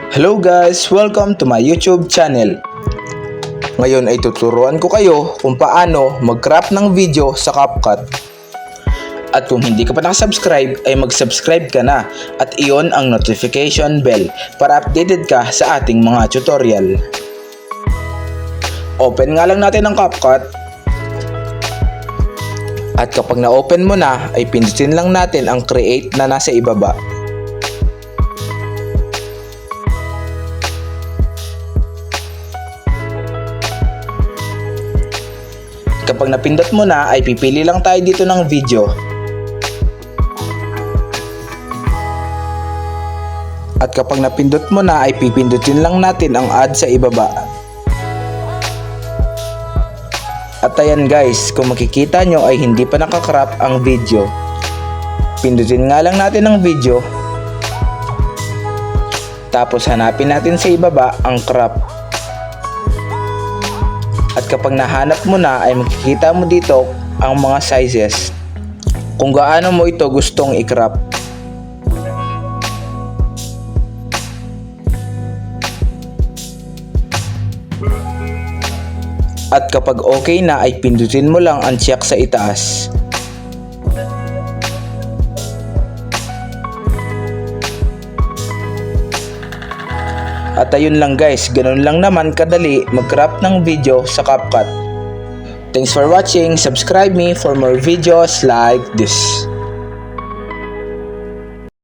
Hello guys! Welcome to my YouTube channel. Ngayon ay tuturuan ko kayo kung paano mag-crop ng video sa CapCut. At kung hindi ka pa nakasubscribe ay mag-subscribe ka na at iyon ang notification bell para updated ka sa ating mga tutorial. Open nga lang natin ang CapCut. At kapag na-open mo na ay pindutin lang natin ang create na nasa ibaba. Kapag napindot mo na ay pipili lang tayo dito ng video. At kapag napindot mo na ay pipindutin lang natin ang add sa ibaba. At ayan guys, kung makikita nyo ay hindi pa nakakrop ang video. Pindutin nga lang natin ang video. Tapos hanapin natin sa ibaba ang crop. At kapag nahanap mo na ay makikita mo dito ang mga sizes kung gaano mo ito gustong i-crop. At kapag okay na ay pindutin mo lang ang check sa itaas. At ayun lang guys, ganun lang naman kadali mag-crop ng video sa CapCut. Thanks for watching, subscribe me for more videos like this.